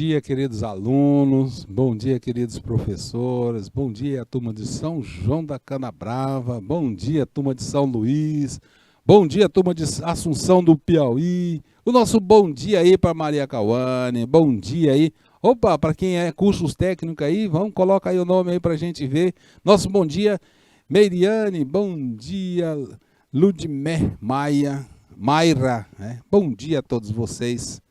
dia, queridos alunos, bom dia, queridos professores, bom dia, turma de São João da Canabrava, bom dia, turma de São Luís, bom dia, turma de Assunção do Piauí, o nosso bom dia aí para Maria Cauane, bom dia aí, opa, para quem é cursos técnicos aí, vamos, coloca aí o nome aí para a gente ver, nosso bom dia, Meiriane, bom dia, Ludmé Mayra, bom dia a todos vocês,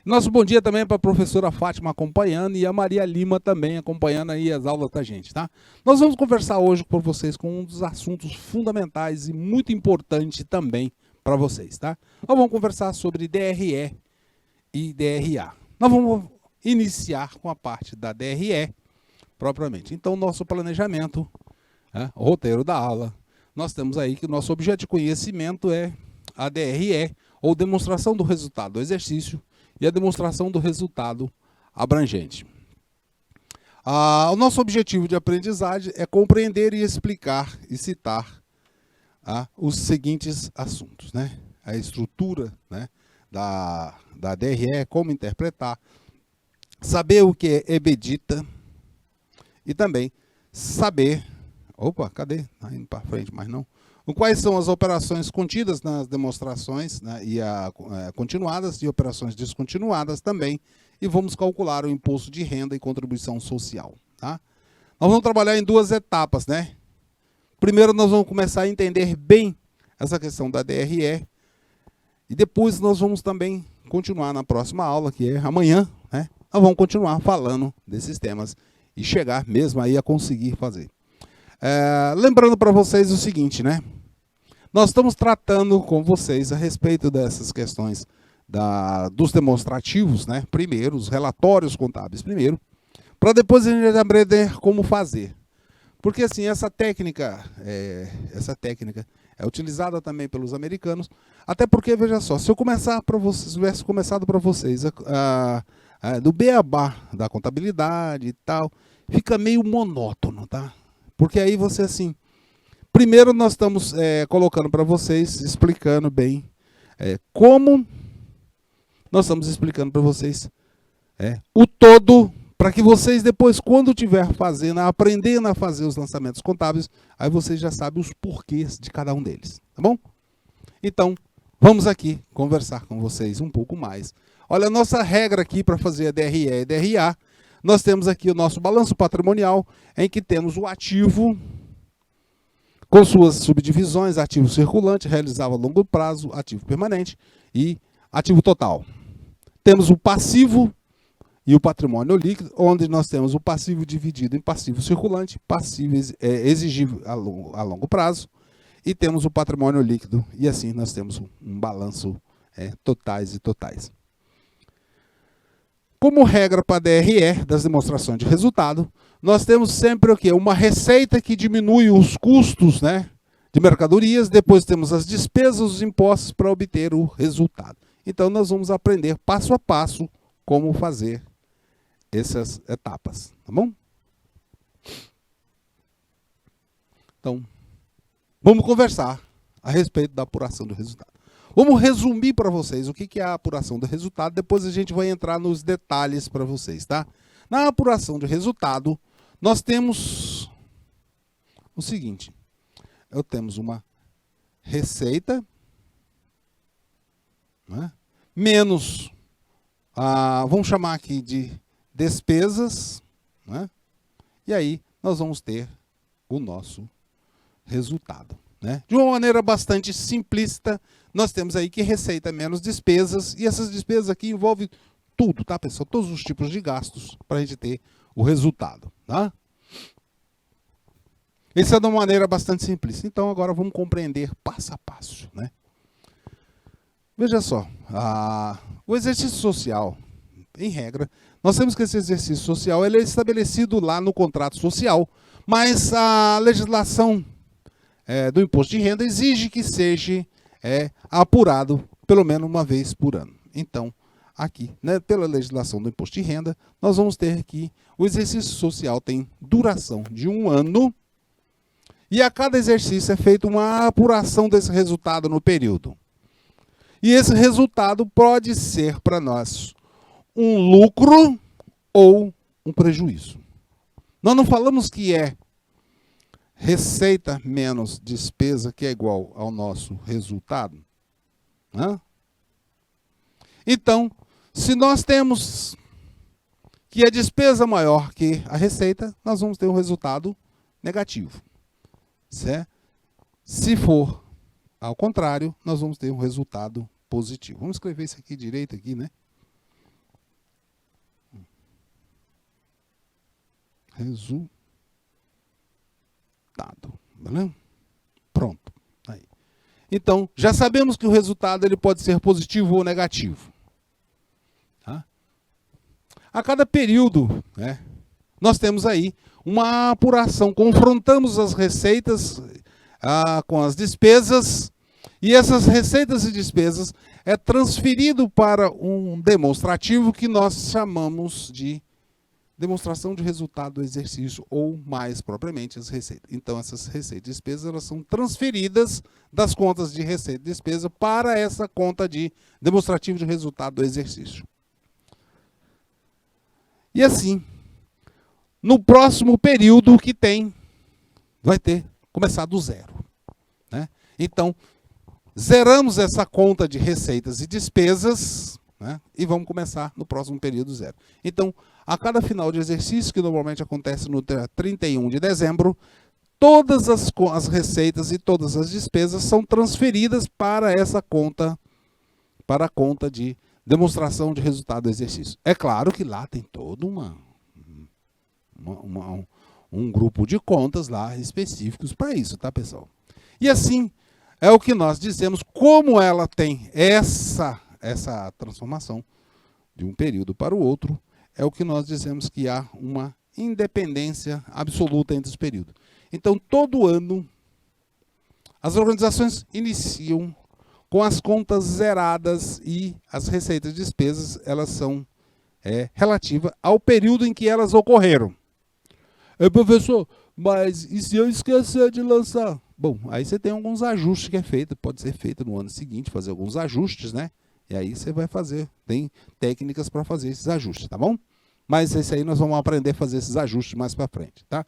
Nosso bom dia também para a professora Fátima acompanhando e a Maria Lima também acompanhando aí as aulas da gente, tá? Nós vamos conversar hoje com vocês com um dos assuntos fundamentais e muito importante também para vocês, tá? Nós vamos conversar sobre DRE e DRA. Nós vamos iniciar com a parte da DRE propriamente. Então, nosso planejamento, o roteiro da aula, nós temos aí que o nosso objeto de conhecimento é a DRE, ou demonstração do resultado do exercício, e a demonstração do resultado abrangente. O nosso objetivo de aprendizagem é compreender e explicar e citar os seguintes assuntos, né? A estrutura, né, da DRE, como interpretar, saber o que é EBITDA e também saber... Opa, cadê? Está indo para frente, mas não. Quais são as operações contidas nas demonstrações, né, e continuadas e operações descontinuadas também, e vamos calcular o imposto de renda e contribuição social. Tá? Nós vamos trabalhar em duas etapas, né? Primeiro nós vamos começar a entender bem essa questão da DRE, e depois nós vamos também continuar na próxima aula, que é amanhã, né? Nós vamos continuar falando desses temas e chegar mesmo aí a conseguir fazer. Lembrando para vocês o seguinte, né? Nós estamos tratando com vocês a respeito dessas questões dos demonstrativos, né? Primeiro, os relatórios contábeis primeiro, para depois a gente aprender como fazer. Porque assim, essa técnica é utilizada também pelos americanos, até porque, veja só, se eu começar para vocês, tivesse começado para vocês do beabá da contabilidade e tal, fica meio monótono, tá? Porque aí você, assim, primeiro nós estamos colocando para vocês, explicando bem como nós estamos explicando para vocês o todo, para que vocês depois, quando estiver fazendo, aprendendo a fazer os lançamentos contábeis, aí vocês já sabem os porquês de cada um deles, tá bom? Então, vamos aqui conversar com vocês um pouco mais. Olha, a nossa regra aqui para fazer a DRE e DRA, nós temos aqui o nosso balanço patrimonial, em que temos o ativo, com suas subdivisões, ativo circulante, realizável a longo prazo, ativo permanente e ativo total. Temos o passivo e o patrimônio líquido, onde nós temos o passivo dividido em passivo circulante, passivo exigível a longo prazo, e temos o patrimônio líquido, e assim nós temos um balanço totais e totais. Como regra para a DRE, das demonstrações de resultado, nós temos sempre o quê? Uma receita que diminui os custos, né, de mercadorias, depois temos as despesas, os impostos para obter o resultado. Então, nós vamos aprender passo a passo como fazer essas etapas, tá bom? Então, vamos conversar a respeito da apuração do resultado. Vamos resumir para vocês o que é a apuração do resultado, depois a gente vai entrar nos detalhes para vocês, tá? Na apuração de resultado, nós temos o seguinte, temos uma receita, né, menos, vamos chamar aqui de despesas, né, e aí nós vamos ter o nosso resultado. Né? De uma maneira bastante simplista, nós temos aí que receita menos despesas, e essas despesas aqui envolvem tudo, tá, pessoal? Todos os tipos de gastos para a gente ter o resultado. Tá? Isso é de uma maneira bastante simplista. Então, agora vamos compreender passo a passo. Né? Veja só, o exercício social, em regra, nós temos que esse exercício social ele é estabelecido lá no contrato social, mas a legislação do imposto de renda exige que seja apurado pelo menos uma vez por ano. Então, aqui, né, pela legislação do imposto de renda, nós vamos ter que o exercício social tem duração de 1 ano e a cada exercício é feita uma apuração desse resultado no período. E esse resultado pode ser para nós um lucro ou um prejuízo. Nós não falamos que é receita menos despesa que é igual ao nosso resultado? Hã? Então, se nós temos que a despesa maior que a receita, nós vamos ter um resultado negativo. Certo? Se for ao contrário, nós vamos ter um resultado positivo. Vamos escrever isso aqui direito aqui, né? Resultado. Beleza? Pronto. Aí. Então, já sabemos que o resultado ele pode ser positivo ou negativo. Tá? A cada período, né, nós temos aí uma apuração. Confrontamos as receitas com as despesas, e essas receitas e despesas é transferido para um demonstrativo que nós chamamos de demonstração de resultado do exercício, ou mais propriamente as receitas. Então essas receitas e despesas elas são transferidas das contas de receita e despesa para essa conta de demonstrativo de resultado do exercício. E assim, no próximo período que tem, vai ter começar do zero. Né? Então, zeramos essa conta de receitas e despesas, né? E vamos começar no próximo período zero. Então, a cada final de exercício, que normalmente acontece no dia 31 de dezembro, todas as receitas e todas as despesas são transferidas para essa conta, para a conta de demonstração de resultado do exercício. É claro que lá tem todo um grupo de contas lá específicos para isso, tá, pessoal? E assim, é o que nós dizemos, como ela tem essa transformação de um período para o outro, é o que nós dizemos que há uma independência absoluta entre os períodos. Então, todo ano, as organizações iniciam com as contas zeradas e as receitas e despesas, elas são relativas ao período em que elas ocorreram. Professor, mas e se eu esquecer de lançar? Bom, aí você tem alguns ajustes que é feito, pode ser feito no ano seguinte, fazer alguns ajustes, né? E aí você vai fazer, tem técnicas para fazer esses ajustes, tá bom? Mas esse aí nós vamos aprender a fazer esses ajustes mais para frente, tá?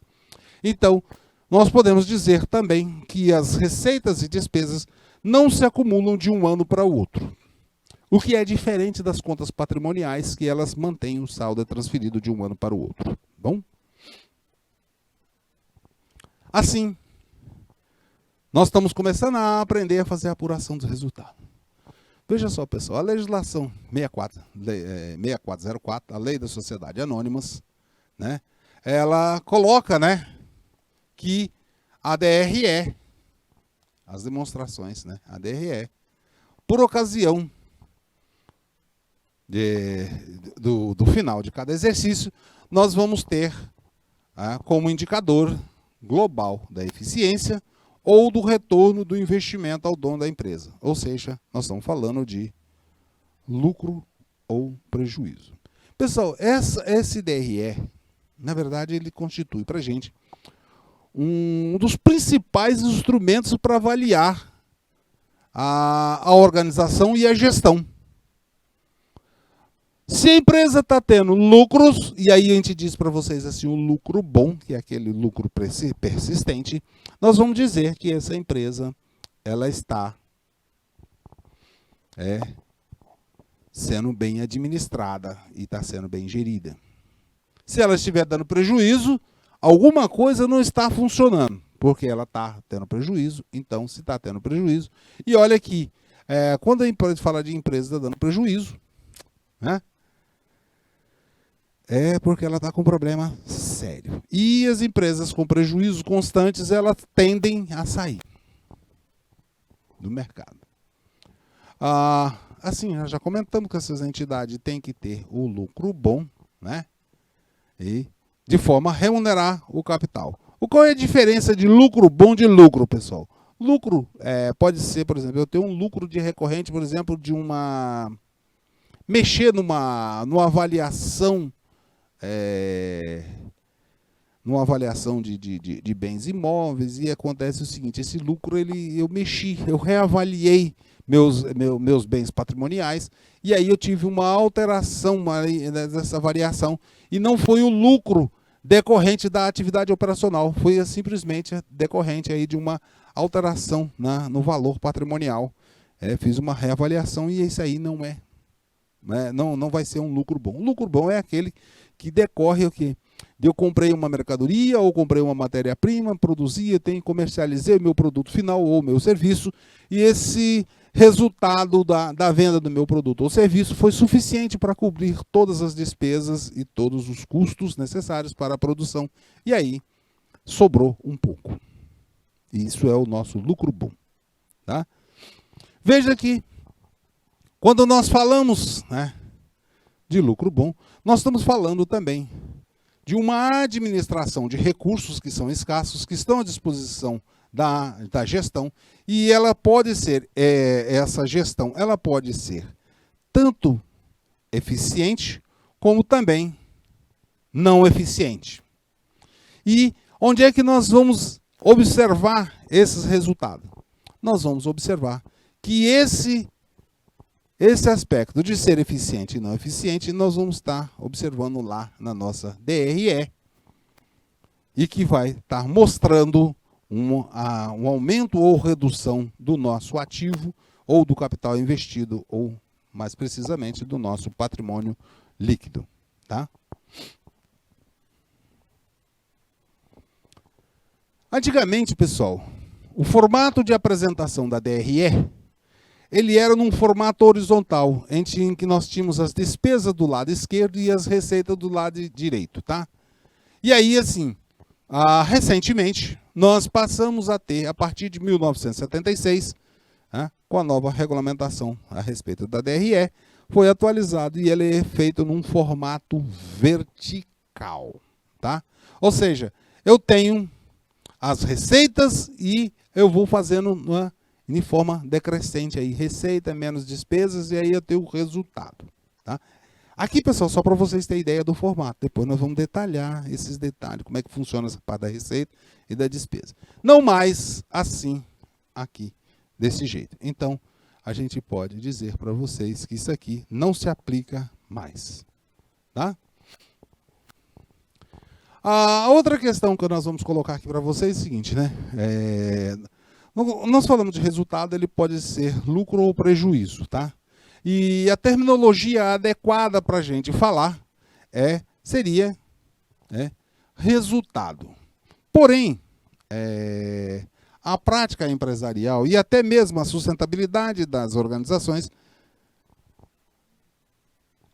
Então, nós podemos dizer também que as receitas e despesas não se acumulam de um ano para o outro. O que é diferente das contas patrimoniais, que elas mantêm o saldo transferido de um ano para o outro. Bom? Assim, nós estamos começando a aprender a fazer a apuração dos resultados. Veja só, pessoal, a legislação 6404, a Lei das Sociedades Anônimas, né, ela coloca, né, que a DRE, as demonstrações, né, a DRE, por ocasião do final de cada exercício, nós vamos ter como indicador global da eficiência ou do retorno do investimento ao dono da empresa. Ou seja, nós estamos falando de lucro ou prejuízo. Pessoal, esse DRE, na verdade, ele constitui para a gente um dos principais instrumentos para avaliar a organização e a gestão. Se a empresa está tendo lucros, e aí a gente diz para vocês assim, o lucro bom, que é aquele lucro persistente, nós vamos dizer que essa empresa ela está sendo bem administrada e está sendo bem gerida. Se ela estiver dando prejuízo, alguma coisa não está funcionando, porque ela está tendo prejuízo. Então, se está tendo prejuízo, e olha aqui, quando a empresa fala de empresa dando prejuízo, né? É porque ela está com um problema sério. E as empresas com prejuízos constantes, elas tendem a sair do mercado. Assim, já comentamos que essas entidades têm que ter o lucro bom, né? E de forma a remunerar o capital. Qual é a diferença de lucro bom de lucro, pessoal? Lucro pode ser, por exemplo, eu tenho um lucro de recorrente, por exemplo, de mexer numa avaliação numa avaliação de bens imóveis, e acontece o seguinte: esse lucro eu reavaliei meus bens patrimoniais, e aí eu tive uma alteração dessa variação, e não foi o lucro decorrente da atividade operacional, foi simplesmente decorrente aí de uma alteração no valor patrimonial. Fiz uma reavaliação, e isso aí não vai ser um lucro bom. O lucro bom é aquele que decorre o quê? Eu comprei uma mercadoria ou comprei uma matéria-prima, produzi, comercializei o meu produto final ou meu serviço, e esse resultado da venda do meu produto ou serviço foi suficiente para cobrir todas as despesas e todos os custos necessários para a produção. E aí, sobrou um pouco. Isso é o nosso lucro bom. Tá? Veja que, quando nós falamos, né, de lucro bom, nós estamos falando também de uma administração de recursos que são escassos, que estão à disposição da gestão, e ela pode ser, essa gestão, ela pode ser tanto eficiente, como também não eficiente. E onde é que nós vamos observar esses resultados? Nós vamos observar que esse aspecto de ser eficiente e não eficiente, nós vamos estar observando lá na nossa DRE, e que vai estar mostrando um aumento ou redução do nosso ativo, ou do capital investido, ou, mais precisamente, do nosso patrimônio líquido. Tá? Antigamente, pessoal, o formato de apresentação da DRE, ele era num formato horizontal, em que nós tínhamos as despesas do lado esquerdo e as receitas do lado direito, tá? E aí, assim, recentemente, nós passamos a ter, a partir de 1976, com a nova regulamentação a respeito da DRE, foi atualizado, e ele é feito num formato vertical, tá? Ou seja, eu tenho as receitas e eu vou fazendo em forma decrescente aí, receita menos despesas, e aí eu tenho o resultado. Tá? Aqui, pessoal, só para vocês terem ideia do formato. Depois nós vamos detalhar esses detalhes, como é que funciona essa parte da receita e da despesa. Não mais assim, aqui, desse jeito. Então, a gente pode dizer para vocês que isso aqui não se aplica mais. Tá? A outra questão que nós vamos colocar aqui para vocês é o seguinte, né? Nós falamos de resultado, ele pode ser lucro ou prejuízo, tá? E a terminologia adequada para a gente falar seria resultado. Porém, a prática empresarial e até mesmo a sustentabilidade das organizações,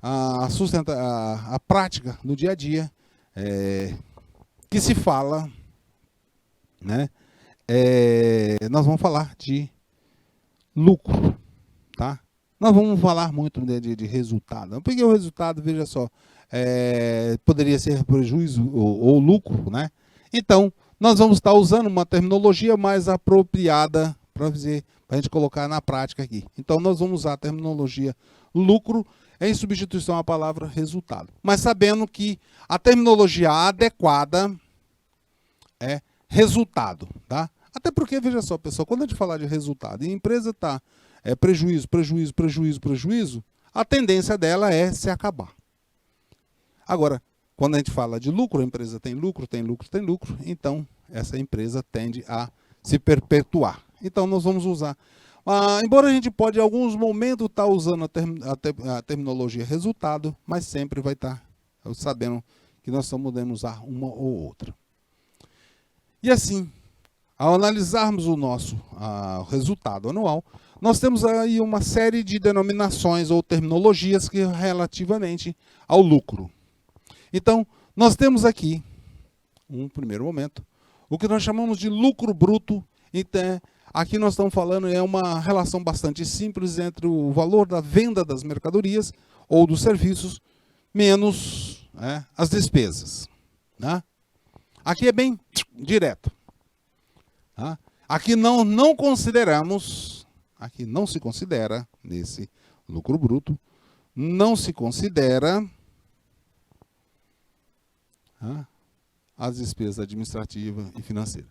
a prática no dia a dia, que se fala, né? Nós vamos falar de lucro, tá? Nós vamos falar muito de resultado. Eu peguei o resultado, veja só, poderia ser prejuízo ou lucro, né? Então, nós vamos estar usando uma terminologia mais apropriada para a gente colocar na prática aqui. Então, nós vamos usar a terminologia lucro em substituição à palavra resultado. Mas sabendo que a terminologia adequada é resultado, tá? Até porque, veja só, pessoal, quando a gente falar de resultado e a empresa está prejuízo, prejuízo, prejuízo, prejuízo, a tendência dela é se acabar. Agora, quando a gente fala de lucro, a empresa tem lucro, tem lucro, tem lucro, então essa empresa tende a se perpetuar. Então nós vamos usar, embora a gente pode em alguns momentos estar usando a terminologia resultado, mas sempre vai estar sabendo que nós podemos usar uma ou outra. E assim, ao analisarmos o nosso resultado anual, nós temos aí uma série de denominações ou terminologias que relativamente ao lucro. Então, nós temos aqui, um primeiro momento, o que nós chamamos de lucro bruto. Então, aqui nós estamos falando, uma relação bastante simples entre o valor da venda das mercadorias ou dos serviços, menos as despesas. Né? Aqui é bem direto. Tá? Aqui não consideramos, aqui não se considera, nesse lucro bruto, não se considera as despesas administrativas e financeiras.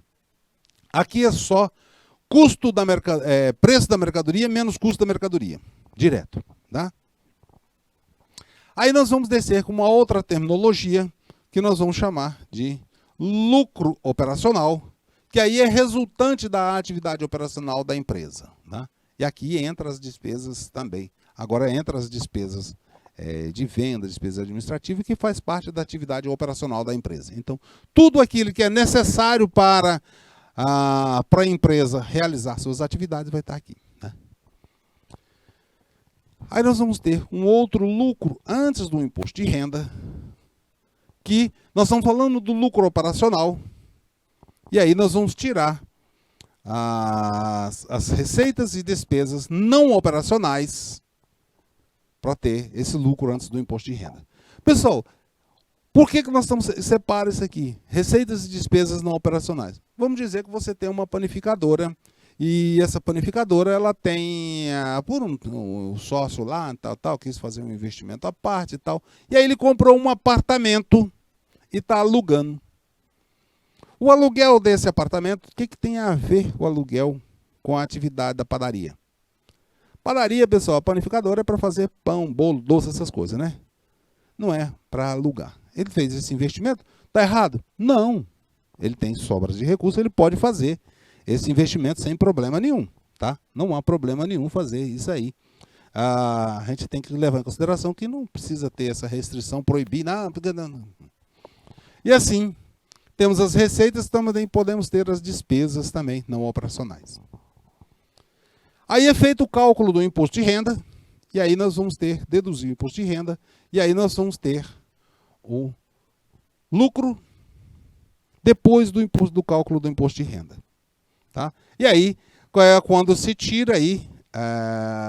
Aqui é só custo da preço da mercadoria menos custo da mercadoria, direto, tá? Aí nós vamos descer com uma outra terminologia que nós vamos chamar de lucro operacional, que aí é resultante da atividade operacional da empresa, tá? E aqui entra as despesas também. Agora entra as despesas de venda, despesa administrativa, que faz parte da atividade operacional da empresa. Então, tudo aquilo que é necessário para a empresa realizar suas atividades vai estar aqui, né? Aí nós vamos ter um outro lucro antes do imposto de renda, que nós estamos falando do lucro operacional, e aí nós vamos tirar as receitas e despesas não operacionais para ter esse lucro antes do imposto de renda. Pessoal, por que nós estamos separa isso aqui? Receitas e despesas não operacionais. Vamos dizer que você tem uma panificadora e essa panificadora ela tem por um sócio lá, tal, quis fazer um investimento à parte e tal. E aí ele comprou um apartamento e está alugando. O aluguel desse apartamento, o que tem a ver o aluguel com a atividade da padaria? Padaria, pessoal, a panificadora é para fazer pão, bolo, doce, essas coisas, né? Não é para alugar. Ele fez esse investimento, está errado? Não. Ele tem sobras de recursos, ele pode fazer esse investimento sem problema nenhum, tá? Não há problema nenhum fazer isso aí. A gente tem que levar em consideração que não precisa ter essa restrição, proibir, não. E assim, temos as receitas, também podemos ter as despesas também não operacionais. Aí é feito o cálculo do imposto de renda, e aí nós vamos deduzir o imposto de renda, e aí nós vamos ter o lucro depois do cálculo do imposto de renda. Tá? E aí, é quando se tira aí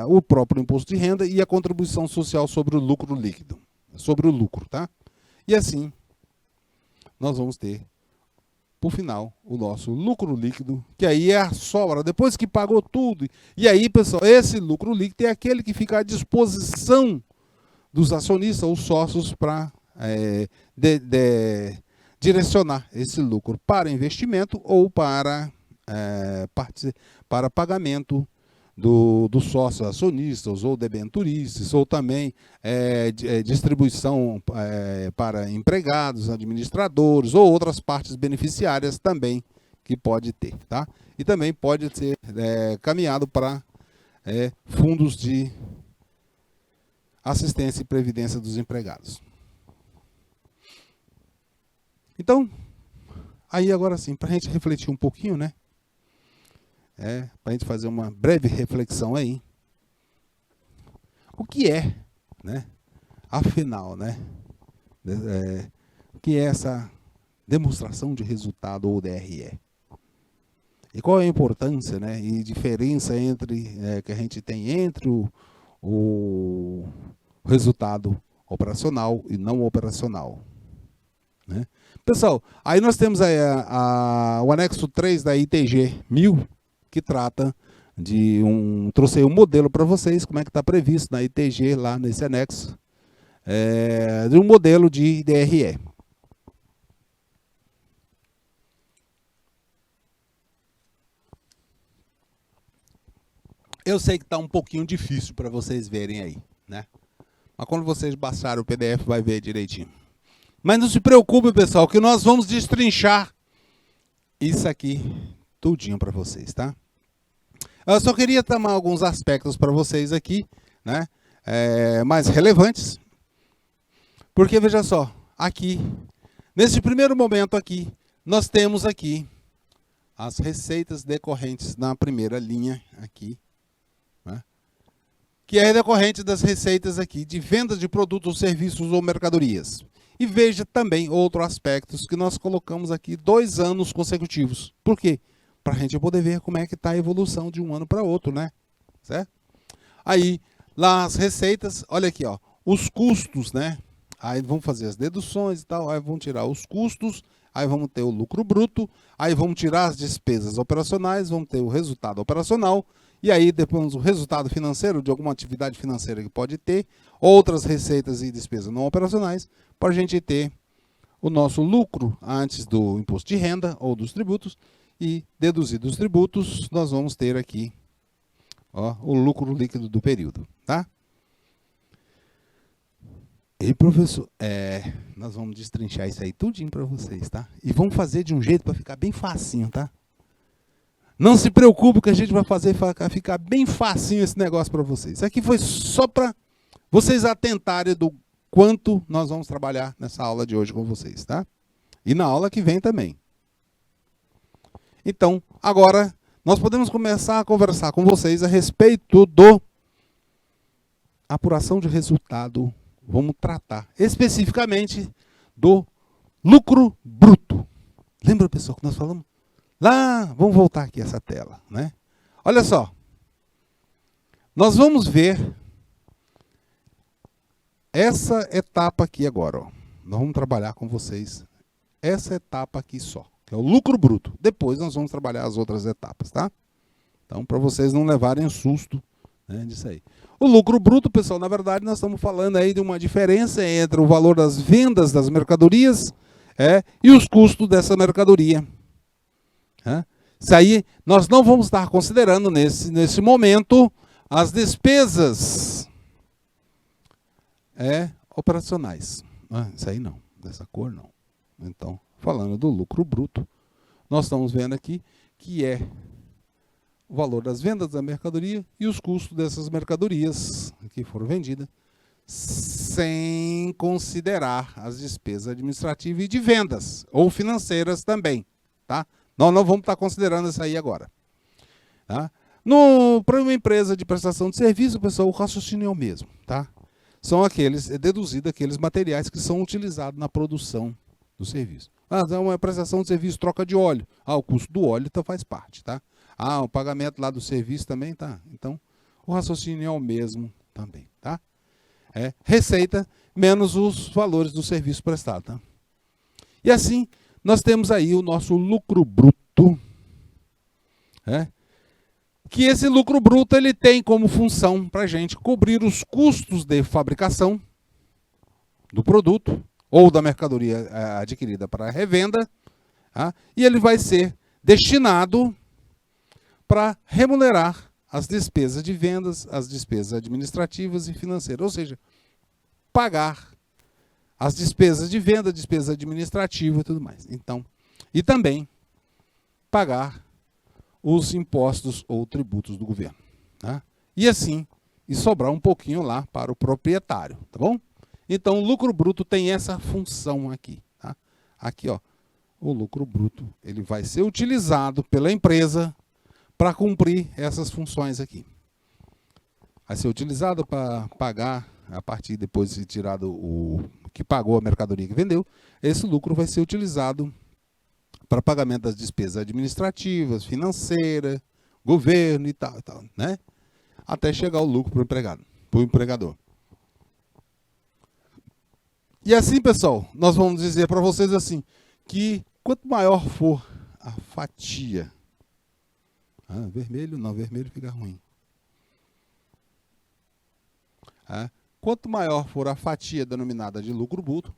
o próprio imposto de renda e a contribuição social sobre o lucro líquido, sobre o lucro, tá? E assim, nós vamos ter, por final, o nosso lucro líquido, que aí é a sobra, depois que pagou tudo. E aí, pessoal, esse lucro líquido é aquele que fica à disposição dos acionistas ou sócios para direcionar esse lucro para investimento ou para pagamento dos sócios acionistas ou debenturistas, ou também distribuição para empregados, administradores ou outras partes beneficiárias também que pode ter, tá? E também pode ser caminhado para fundos de assistência e previdência dos empregados. Então, aí agora sim, para a gente refletir um pouquinho, né? Para a gente fazer uma breve reflexão aí. O que é, né? Afinal, né? O que é essa demonstração de resultado ou DRE? E qual é a importância, né? E diferença que a gente tem entre o resultado operacional e não operacional, né? Pessoal, aí nós temos aí o anexo 3 da ITG 1000, que trata de trouxe aí um modelo para vocês, como é que está previsto na ITG, lá nesse anexo, de um modelo de DRE. Eu sei que está um pouquinho difícil para vocês verem aí, né? Mas quando vocês baixarem o PDF, vai ver direitinho. Mas não se preocupe, pessoal, que nós vamos destrinchar isso aqui tudinho para vocês, tá? Eu só queria tomar alguns aspectos para vocês aqui, né? Mais relevantes. Porque, veja só, aqui, nesse primeiro momento aqui, nós temos aqui as receitas decorrentes na primeira linha aqui, né? Que é decorrente das receitas aqui de venda de produtos, serviços ou mercadorias. E veja também outros aspectos que nós colocamos aqui 2 anos consecutivos. Por quê? Para a gente poder ver como é que está a evolução de um ano para outro, né? Certo? Aí, lá as receitas, olha aqui, ó, os custos, né? Aí vamos fazer as deduções e tal, aí vamos tirar os custos, aí vamos ter o lucro bruto, aí vamos tirar as despesas operacionais, vamos ter o resultado operacional, e aí depois o resultado financeiro de alguma atividade financeira que pode ter, outras receitas e despesas não operacionais, para a gente ter o nosso lucro antes do imposto de renda ou dos tributos, e deduzidos os tributos, nós vamos ter aqui, ó, o lucro líquido do período, tá? E professor, nós vamos destrinchar isso aí tudinho para vocês, tá? E vamos fazer de um jeito para ficar bem facinho, tá? Não se preocupe que a gente vai fazer ficar bem facinho esse negócio para vocês. Isso aqui foi só para vocês atentarem do quanto nós vamos trabalhar nessa aula de hoje com vocês, tá? E na aula que vem também. Então, agora, nós podemos começar a conversar com vocês a respeito do apuração de resultado. Vamos tratar especificamente do lucro bruto. Lembra, pessoal, que nós falamos? Lá, vamos voltar aqui essa tela, né? Olha só. Nós vamos ver essa etapa aqui agora, ó. Nós vamos trabalhar com vocês essa etapa aqui só, que é o lucro bruto. Depois nós vamos trabalhar as outras etapas, tá? Então, para vocês não levarem susto, né, disso aí. O lucro bruto, pessoal, na verdade, nós estamos falando aí de uma diferença entre o valor das vendas das mercadorias e os custos dessa mercadoria. Isso aí, nós não vamos estar considerando nesse momento as despesas operacionais. Isso aí não, dessa cor não. Então, falando do lucro bruto, nós estamos vendo aqui que é o valor das vendas da mercadoria e os custos dessas mercadorias que foram vendidas, sem considerar as despesas administrativas e de vendas, ou financeiras também, tá? Nós não vamos estar considerando isso aí agora. Tá? Para uma empresa de prestação de serviço, pessoal, o raciocínio é o mesmo, tá? São deduzidos aqueles materiais que são utilizados na produção do serviço. É uma prestação de serviço, troca de óleo. O custo do óleo faz parte, tá? O pagamento lá do serviço também, tá? Então, o raciocínio é o mesmo também, tá? Receita menos os valores do serviço prestado, tá? E assim, nós temos aí o nosso lucro bruto, que esse lucro bruto ele tem como função para a gente cobrir os custos de fabricação do produto ou da mercadoria adquirida para revenda, tá? E ele vai ser destinado para remunerar as despesas de vendas, as despesas administrativas e financeiras, ou seja, pagar as despesas de venda, despesa administrativa e tudo mais. Então, e também pagar os impostos ou tributos do governo, tá? E assim, e sobrar um pouquinho lá para o proprietário, tá bom? Então, o lucro bruto tem essa função aqui, tá? Aqui, ó, o lucro bruto, ele vai ser utilizado pela empresa para cumprir essas funções aqui. Vai ser utilizado para pagar, a partir depois de tirado o que pagou a mercadoria que vendeu, esse lucro vai ser utilizado para pagamento das despesas administrativas, financeiras, governo e tal, né? Até chegar o lucro para o empregado, para o empregador. E assim, pessoal, nós vamos dizer para vocês assim, que quanto maior for a fatia, vermelho não, vermelho fica ruim. Quanto maior for a fatia denominada de lucro bruto,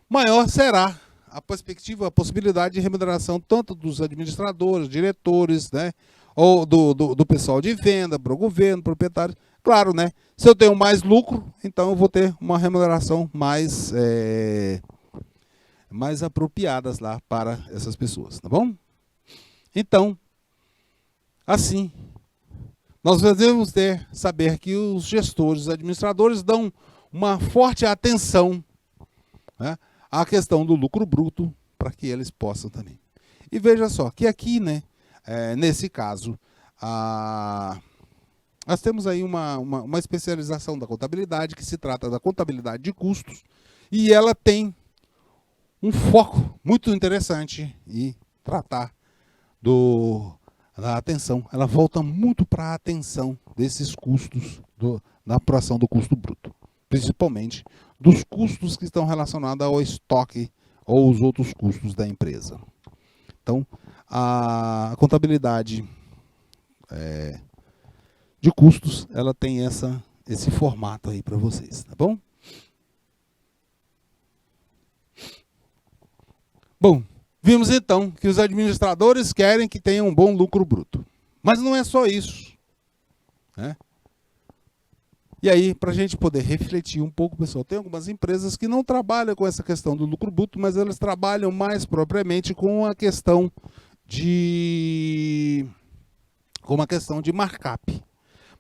maior será a perspectiva, a possibilidade de remuneração tanto dos administradores, diretores, né, ou do pessoal de venda, para o governo, proprietário. Claro, né? Se eu tenho mais lucro, então eu vou ter uma remuneração mais apropriadas lá para essas pessoas, tá bom? Então, assim, nós devemos saber que os gestores, os administradores dão uma forte atenção, né, à questão do lucro bruto, para que eles possam também. E veja só, que aqui, né, nesse caso, nós temos aí uma especialização da contabilidade, que se trata da contabilidade de custos, e ela tem um foco muito interessante em tratar da atenção. Ela volta muito para a atenção desses custos, da apuração do custo bruto, principalmente dos custos que estão relacionados ao estoque ou os outros custos da empresa. Então, a contabilidade de custos, ela tem esse formato aí para vocês, tá bom? Bom, vimos então que os administradores querem que tenha um bom lucro bruto. Mas não é só isso, né? E aí, para a gente poder refletir um pouco, pessoal, tem algumas empresas que não trabalham com essa questão do lucro bruto, mas elas trabalham mais propriamente com a questão de markup.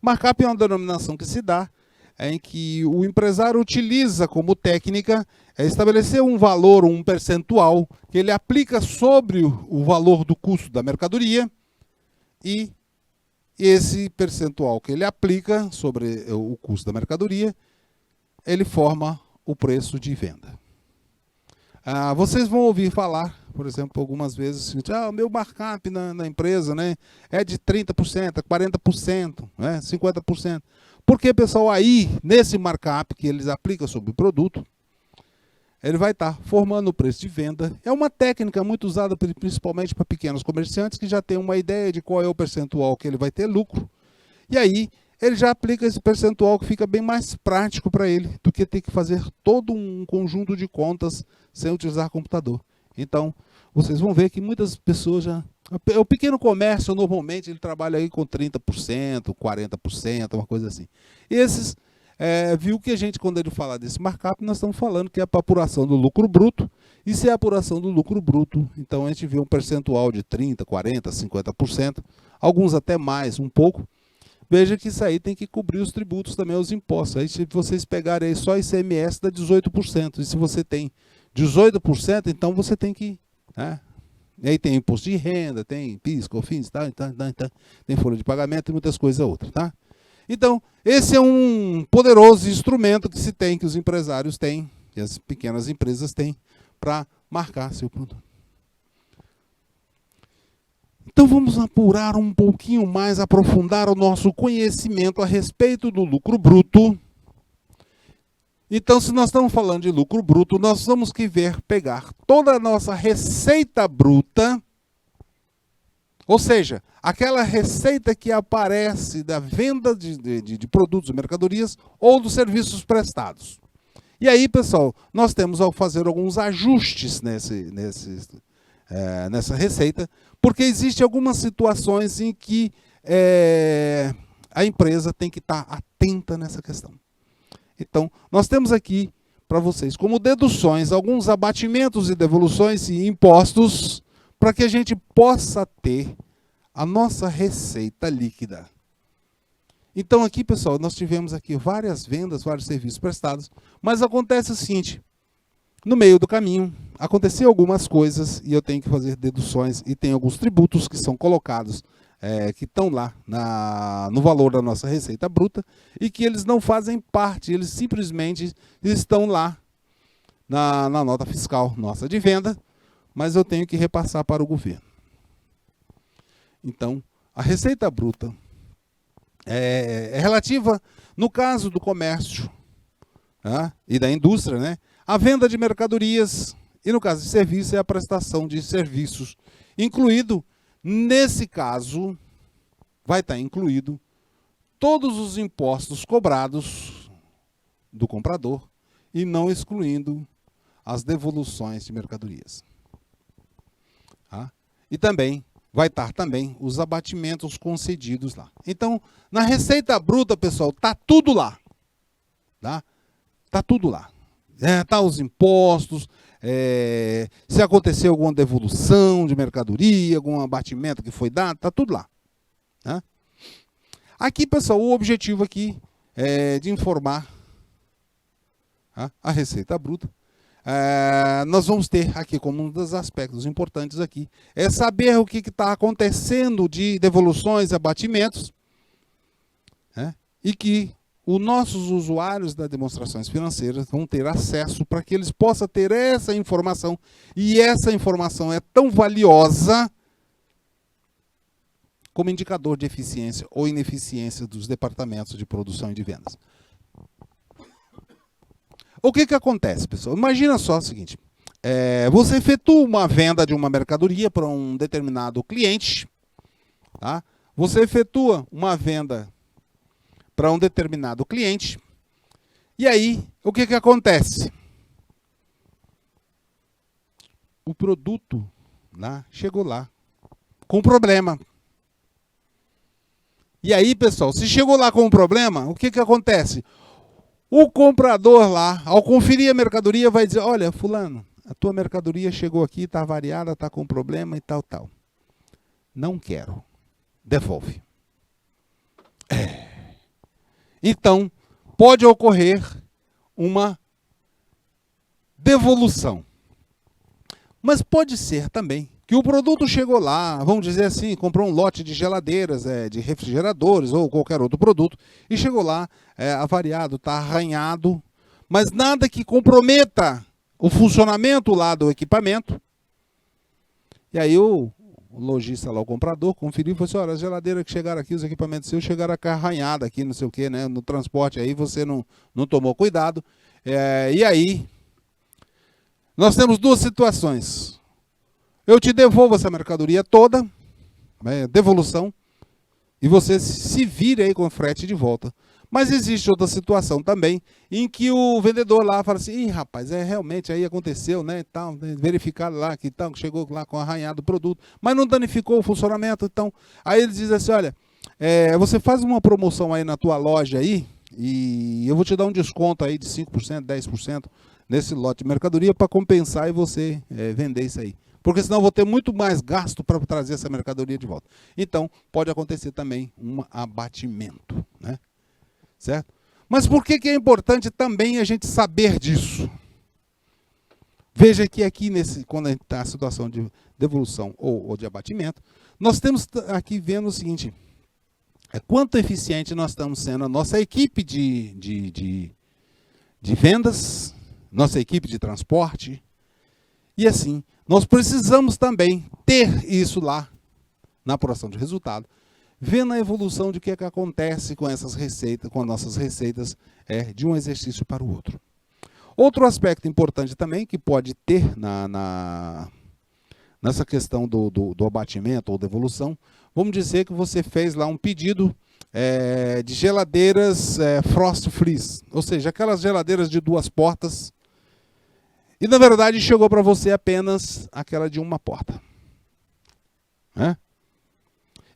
Markup é uma denominação que se dá em que o empresário utiliza como técnica estabelecer um valor, um percentual, que ele aplica sobre o valor do custo da mercadoria, e esse percentual que ele aplica sobre o custo da mercadoria, ele forma o preço de venda. Vocês vão ouvir falar, por exemplo, algumas vezes, o meu markup na empresa, né, é de 30%, 40%, né, 50%. Porque, pessoal, aí, nesse markup que eles aplicam sobre o produto, ele vai estar formando o preço de venda. É uma técnica muito usada principalmente para pequenos comerciantes que já têm uma ideia de qual é o percentual que ele vai ter lucro. E aí, ele já aplica esse percentual que fica bem mais prático para ele do que ter que fazer todo um conjunto de contas sem utilizar computador. Então, vocês vão ver que muitas pessoas já... O pequeno comércio, normalmente, ele trabalha aí com 30%, 40%, uma coisa assim. Esses... viu que a gente, quando ele fala desse markup, nós estamos falando que é para apuração do lucro bruto, e se é apuração do lucro bruto, então a gente vê um percentual de 30%, 40%, 50%, alguns até mais, um pouco. Veja que isso aí tem que cobrir os tributos também, os impostos. Aí se vocês pegarem aí só ICMS dá 18%, e se você tem 18%, então você tem que... né? E aí tem imposto de renda, tem PIS, COFINS, tem folha de pagamento e muitas coisas outras, tá? Então, esse é um poderoso instrumento que se tem, que os empresários têm, que as pequenas empresas têm, para marcar seu produto. Então, vamos apurar um pouquinho mais, aprofundar o nosso conhecimento a respeito do lucro bruto. Então, se nós estamos falando de lucro bruto, nós vamos pegar toda a nossa receita bruta, ou seja, aquela receita que aparece da venda de produtos e mercadorias ou dos serviços prestados. E aí, pessoal, nós temos ao fazer alguns ajustes nessa receita, porque existem algumas situações em que a empresa tem que estar atenta nessa questão. Então, nós temos aqui para vocês, como deduções, alguns abatimentos e devoluções e impostos, para que a gente possa ter a nossa receita líquida. Então aqui, pessoal, nós tivemos aqui várias vendas, vários serviços prestados, mas acontece o seguinte, no meio do caminho, aconteceu algumas coisas e eu tenho que fazer deduções e tem alguns tributos que são colocados, que estão lá no valor da nossa receita bruta e que eles não fazem parte, eles simplesmente estão lá na nota fiscal nossa de venda, mas eu tenho que repassar para o governo. Então, a receita bruta é relativa, no caso do comércio e da indústria, né, a venda de mercadorias e, no caso de serviço, é a prestação de serviços. Incluído, nesse caso, vai estar incluído todos os impostos cobrados do comprador e não excluindo as devoluções de mercadorias. E também vai estar também os abatimentos concedidos lá. Então, na receita bruta, pessoal, está tudo lá. Tá tudo lá. Tá os impostos, se aconteceu alguma devolução de mercadoria, algum abatimento que foi dado, tá tudo lá. Aqui, pessoal, o objetivo aqui é de informar a receita bruta. Nós vamos ter aqui como um dos aspectos importantes aqui, é saber o que está acontecendo de devoluções e abatimentos, e que os nossos usuários das demonstrações financeiras vão ter acesso para que eles possam ter essa informação, e essa informação é tão valiosa como indicador de eficiência ou ineficiência dos departamentos de produção e de vendas. O que acontece, pessoal? Imagina só o seguinte, você efetua uma venda de uma mercadoria para um determinado cliente, você efetua uma venda para um determinado cliente, e aí, o que acontece? o produto lá, chegou lá com problema. E aí, pessoal, se chegou lá com um problema, o que acontece? O comprador lá, ao conferir a mercadoria, vai dizer, olha, fulano, a tua mercadoria chegou aqui, está variada, está com problema e tal, tal. Não quero. Devolve. Então, pode ocorrer uma devolução. Mas pode ser também que o produto chegou lá, vamos dizer assim, comprou um lote de geladeiras, de refrigeradores ou qualquer outro produto, e chegou lá, avariado, está arranhado, mas nada que comprometa o funcionamento lá do equipamento. E aí o lojista lá, o comprador, conferiu e falou assim, olha, as geladeiras que chegaram aqui, os equipamentos seus chegaram arranhados aqui, não sei o que, né, no transporte aí, você não tomou cuidado. E aí, nós temos duas situações. Eu te devolvo essa mercadoria toda, devolução, e você se vira aí com frete de volta. Mas existe outra situação também, em que o vendedor lá fala assim, ih, rapaz, realmente aí aconteceu, né, tal, verificado lá que tal, chegou lá com arranhado o produto, mas não danificou o funcionamento, então, aí ele diz assim, olha, você faz uma promoção aí na tua loja aí, e eu vou te dar um desconto aí de 5%, 10% nesse lote de mercadoria para compensar e você vender isso aí. Porque senão eu vou ter muito mais gasto para trazer essa mercadoria de volta. Então, pode acontecer também um abatimento, né? Certo? Mas por que é importante também a gente saber disso? Veja que aqui, quando está a situação de devolução ou de abatimento, nós temos aqui vendo o seguinte, quanto eficiente nós estamos sendo, a nossa equipe de vendas, nossa equipe de transporte, e assim, nós precisamos também ter isso lá na apuração de resultado, vendo a evolução de que acontece com essas receitas, com as nossas receitas de um exercício para o outro. Outro aspecto importante também que pode ter nessa questão do abatimento ou devolução, vamos dizer que você fez lá um pedido de geladeiras frost freeze, ou seja, aquelas geladeiras de 2 portas, e na verdade chegou para você apenas aquela de 1 porta.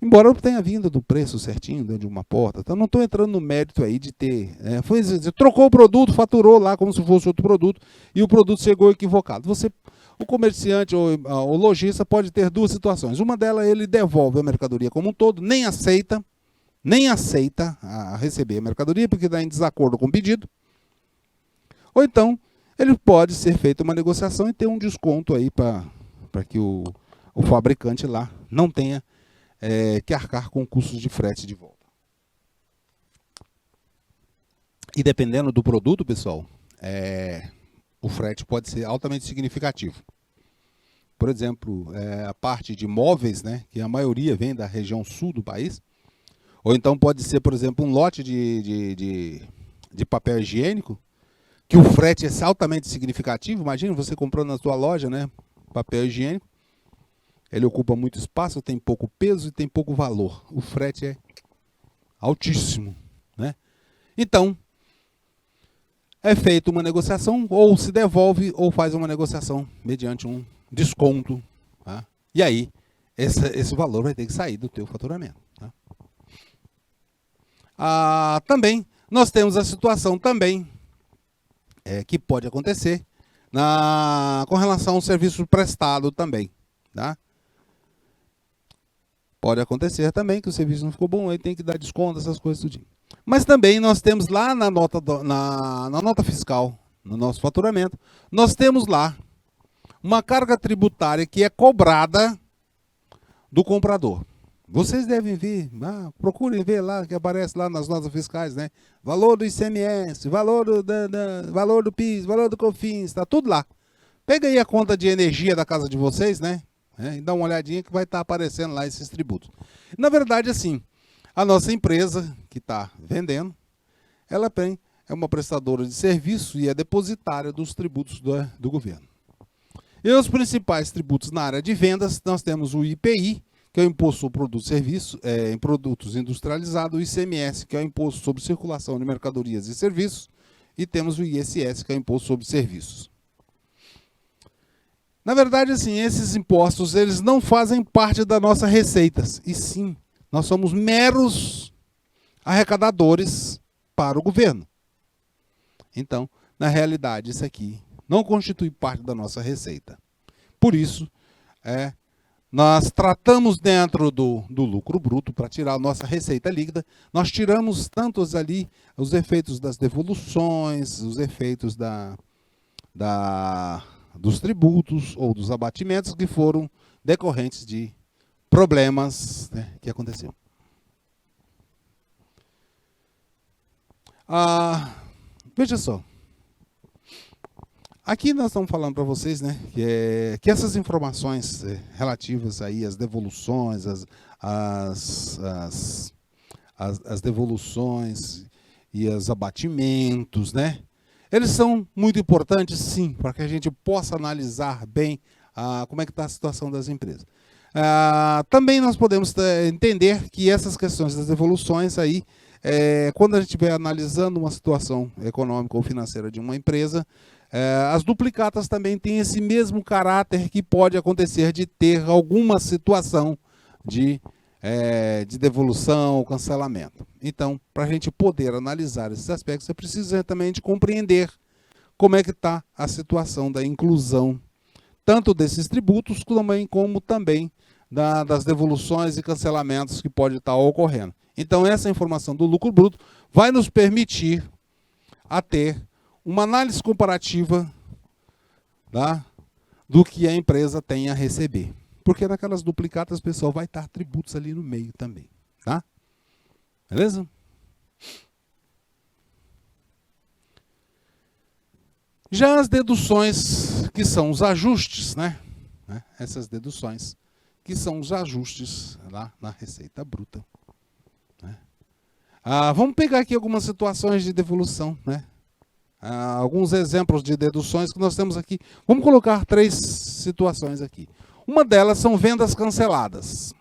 Embora tenha vindo do preço certinho de 1 porta, então não estou entrando no mérito aí de ter... você trocou o produto, faturou lá como se fosse outro produto, e o produto chegou equivocado. O comerciante ou o lojista pode ter 2 situações. Uma delas, ele devolve a mercadoria como um todo, nem aceita a receber a mercadoria, porque está em desacordo com o pedido. Ou então, ele pode ser feita uma negociação e ter um desconto aí para que o fabricante lá não tenha que arcar com custos de frete de volta. E dependendo do produto, pessoal, o frete pode ser altamente significativo. Por exemplo, a parte de móveis, né, que a maioria vem da região sul do país, ou então pode ser, por exemplo, um lote de papel higiênico, que o frete é altamente significativo. Imagina você comprando na sua loja, né, papel higiênico, ele ocupa muito espaço, tem pouco peso e tem pouco valor. O frete é altíssimo, né? Então, é feita uma negociação, ou se devolve, ou faz uma negociação mediante um desconto. Tá? E aí, esse valor vai ter que sair do teu faturamento. Tá? Também, nós temos a situação também, que pode acontecer com relação ao serviço prestado também. Tá? Pode acontecer também que o serviço não ficou bom, aí tem que dar desconto, essas coisas tudinho. Mas também nós temos lá na nota fiscal, no nosso faturamento, nós temos lá uma carga tributária que é cobrada do comprador. Vocês devem ver, procurem ver lá, que aparece lá nas notas fiscais, né? Valor do ICMS, valor do PIS, valor do COFINS, está tudo lá. Pega aí a conta de energia da casa de vocês, né? E dá uma olhadinha que vai estar aparecendo lá esses tributos. Na verdade, assim, a nossa empresa que está vendendo, ela é uma prestadora de serviço e é depositária dos tributos do governo. E os principais tributos na área de vendas, nós temos o IPI, que é o Imposto sobre Produtos e Serviços, em produtos industrializados, o ICMS, que é o Imposto sobre Circulação de Mercadorias e Serviços, e temos o ISS, que é o Imposto sobre Serviços. Na verdade, assim, esses impostos, eles não fazem parte da nossa receita. E sim, nós somos meros arrecadadores para o governo. Então, na realidade, isso aqui não constitui parte da nossa receita. Por isso, nós tratamos dentro do lucro bruto para tirar a nossa receita líquida. Nós tiramos tantos ali os efeitos das devoluções, os efeitos dos tributos ou dos abatimentos que foram decorrentes de problemas, né, que aconteceram. Veja só. Aqui nós estamos falando para vocês, né, que essas informações relativas aí às devoluções, as devoluções e os abatimentos, né, eles são muito importantes, sim, para que a gente possa analisar bem como é que está a situação das empresas. Também nós podemos entender que essas questões das devoluções aí, quando a gente estiver analisando uma situação econômica ou financeira de uma empresa, as duplicatas também têm esse mesmo caráter que pode acontecer de ter alguma situação de devolução ou cancelamento. Então, para a gente poder analisar esses aspectos, você precisa também de compreender como é que está a situação da inclusão, tanto desses tributos, como também das devoluções e cancelamentos que pode estar ocorrendo. Então, essa informação do lucro bruto vai nos permitir a ter uma análise comparativa, tá, do que a empresa tem a receber. Porque naquelas duplicatas, o pessoal vai estar tributos ali no meio também. Tá? Beleza? Já as deduções, que são os ajustes, né? Essas deduções, que são os ajustes lá na receita bruta. Né? Vamos pegar aqui algumas situações de devolução, né? Alguns exemplos de deduções que nós temos aqui. Vamos colocar 3 situações aqui. Uma delas são vendas canceladas.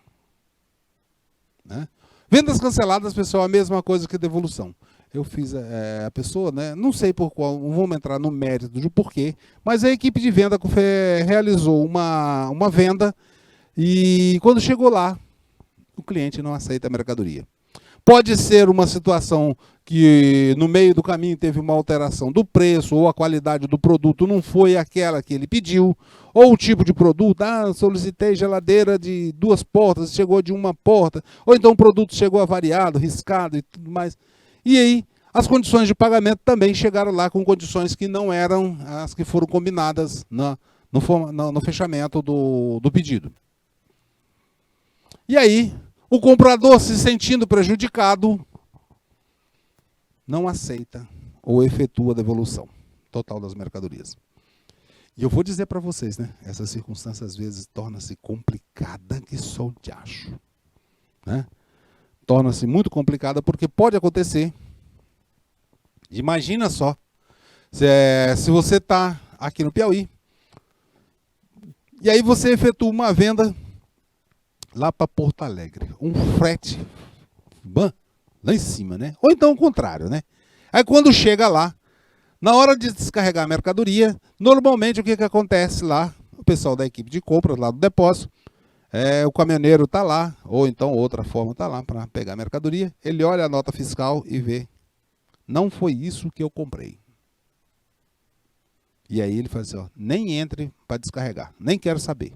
Né? Vendas canceladas, pessoal, é a mesma coisa que devolução. Eu fiz a pessoa, né, não sei por qual, não vamos entrar no mérito do porquê, mas a equipe de venda realizou uma venda e quando chegou lá, o cliente não aceita a mercadoria. Pode ser uma situação que no meio do caminho teve uma alteração do preço, ou a qualidade do produto não foi aquela que ele pediu, ou o tipo de produto, solicitei geladeira de 2 portas, chegou de 1 porta, ou então o produto chegou avariado, riscado e tudo mais. E aí, as condições de pagamento também chegaram lá com condições que não eram as que foram combinadas no fechamento do pedido. E aí, o comprador, se sentindo prejudicado, não aceita ou efetua a devolução total das mercadorias. E eu vou dizer para vocês, né? Essa circunstância às vezes torna-se complicada que só o diacho. Né? Torna-se muito complicada porque pode acontecer. Imagina só, se você está aqui no Piauí, e aí você efetua uma venda lá para Porto Alegre, um frete lá em cima, né? Ou então o contrário, né? Aí quando chega lá, na hora de descarregar a mercadoria, normalmente o que acontece lá? O pessoal da equipe de compras lá do depósito, o caminhoneiro está lá, ou então outra forma está lá para pegar a mercadoria, ele olha a nota fiscal e vê, não foi isso que eu comprei. E aí ele faz assim, nem entre para descarregar, nem quero saber.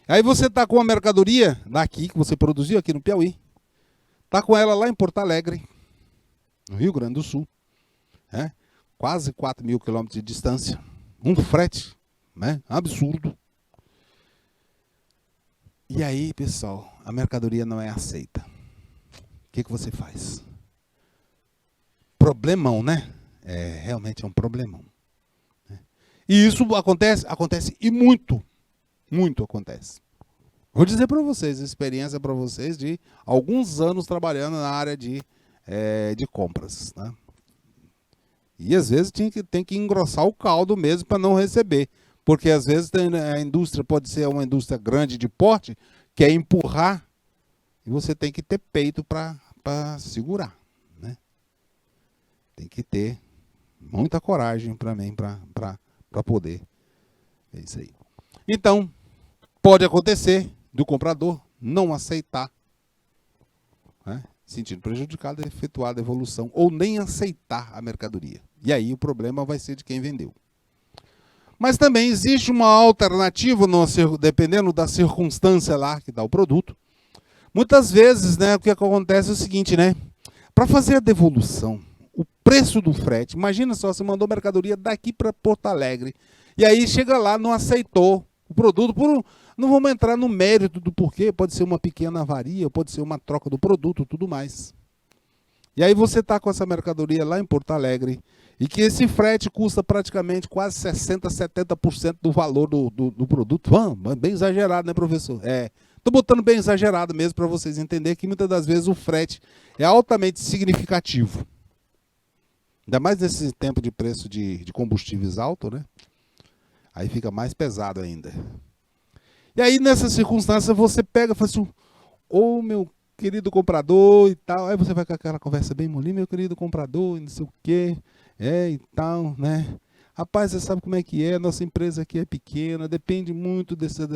Aí você está com a mercadoria daqui, que você produziu aqui no Piauí, está com ela lá em Porto Alegre, no Rio Grande do Sul, quase 4.000 quilômetros de distância, um frete, né, absurdo. E aí, pessoal, a mercadoria não é aceita. O que você faz? Problemão, né? Realmente é um problemão. E isso acontece e muito acontece. Vou dizer para vocês, experiência para vocês de alguns anos trabalhando na área de compras. Né? E às vezes tem que engrossar o caldo mesmo para não receber. Porque às vezes a indústria pode ser uma indústria grande de porte, quer empurrar, e você tem que ter peito para segurar. Né? Tem que ter muita coragem para poder É isso aí. Então, pode acontecer do comprador não aceitar, né, sentindo prejudicado, efetuar a devolução ou nem aceitar a mercadoria. E aí o problema vai ser de quem vendeu. Mas também existe uma alternativa, dependendo da circunstância lá que dá o produto. Muitas vezes, né, o que acontece é o seguinte, né? Para fazer a devolução, o preço do frete, imagina só, você mandou mercadoria daqui para Porto Alegre, e aí chega lá, não aceitou o produto, não vamos entrar no mérito do porquê, pode ser uma pequena avaria, pode ser uma troca do produto, tudo mais. E aí você está com essa mercadoria lá em Porto Alegre, e que esse frete custa praticamente quase 60%, 70% do valor do produto. Bem exagerado, né, professor? Estou botando bem exagerado mesmo para vocês entenderem que muitas das vezes o frete é altamente significativo. Ainda mais nesse tempo de preço de combustíveis alto, né? Aí fica mais pesado ainda. E aí, nessa circunstância, você pega e fala assim, ô meu querido comprador e tal. Aí você vai com aquela conversa bem molinha, meu querido comprador, não sei o quê, e tal, né? Rapaz, você sabe como é que é, nossa empresa aqui é pequena, depende muito dessa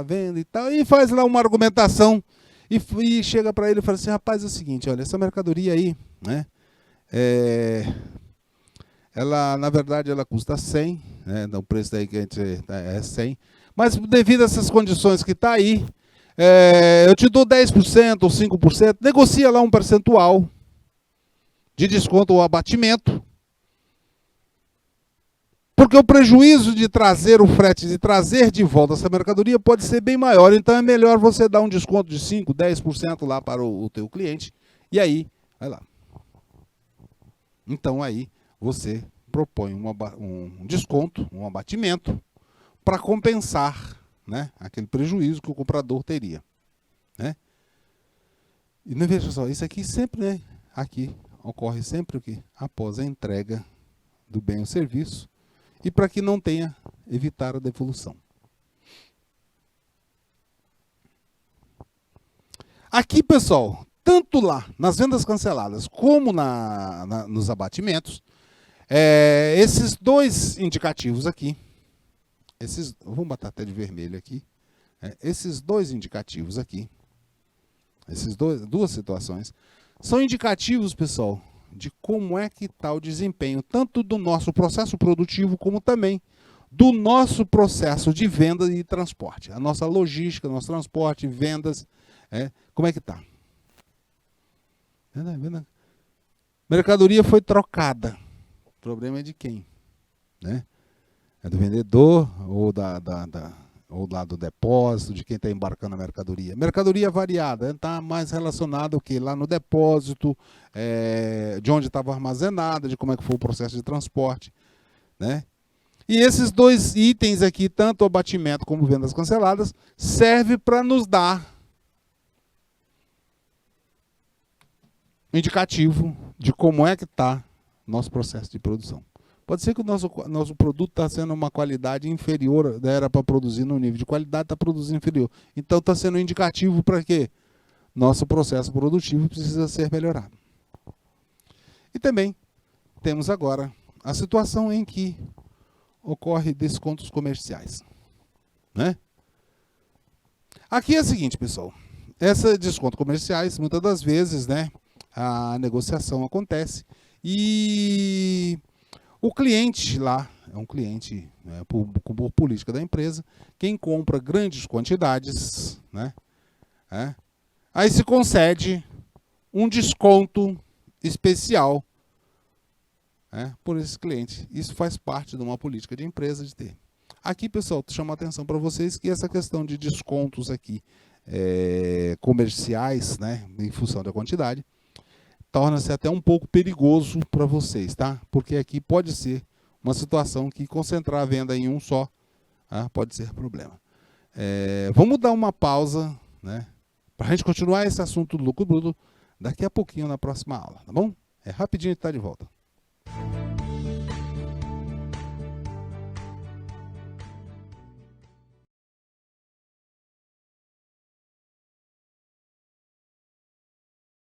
venda e tal. E faz lá uma argumentação e chega para ele e fala assim, rapaz, é o seguinte, olha, essa mercadoria aí, né? Ela, na verdade, ela custa 100, né? O preço daí que a gente é 100. Mas devido a essas condições que está aí, eu te dou 10% ou 5%, negocia lá um percentual de desconto ou abatimento, porque o prejuízo de trazer o frete, de trazer de volta essa mercadoria pode ser bem maior. Então é melhor você dar um desconto de 5%, 10% lá para o teu cliente. E aí, vai lá. Então aí você propõe um desconto, um abatimento, para compensar, né, aquele prejuízo que o comprador teria. Né? E não veja só, isso aqui sempre, né, aqui ocorre sempre o que? Após a entrega do bem ou serviço, e para que não tenha, evitar a devolução. Aqui, pessoal, tanto lá nas vendas canceladas como nos abatimentos, esses dois indicativos aqui, vamos botar até de vermelho aqui, esses dois indicativos aqui, duas situações, são indicativos, pessoal, de como é que está o desempenho, tanto do nosso processo produtivo, como também do nosso processo de venda e transporte. A nossa logística, nosso transporte, vendas, como é que está? Mercadoria foi trocada. O problema é de quem? Né? É do vendedor ou ou lá do depósito, de quem está embarcando a mercadoria. Mercadoria variada, está mais relacionada ao que? Lá no depósito, de onde estava armazenada, de como é que foi o processo de transporte. Né? E esses dois itens aqui, tanto o abatimento como vendas canceladas, serve para nos dar um indicativo de como é que está nosso processo de produção. Pode ser que o nosso produto está sendo uma qualidade inferior, era para produzir no nível de qualidade, está produzindo inferior. Então está sendo um indicativo para quê? Nosso processo produtivo precisa ser melhorado. E também temos agora a situação em que ocorre descontos comerciais. Né? Aqui é o seguinte, pessoal. Esses descontos comerciais, muitas das vezes, né, a negociação acontece e o cliente lá, é um cliente, né, por política da empresa, quem compra grandes quantidades, né, aí se concede um desconto especial por esse cliente. Isso faz parte de uma política de empresa de ter. Aqui, pessoal, chamo a atenção para vocês que essa questão de descontos aqui comerciais, né, em função da quantidade, torna-se até um pouco perigoso para vocês, tá? Porque aqui pode ser uma situação que concentrar a venda em um só, pode ser problema. Vamos dar uma pausa, né? Para a gente continuar esse assunto do lucro bruto daqui a pouquinho na próxima aula, tá bom? Rapidinho a gente está de volta.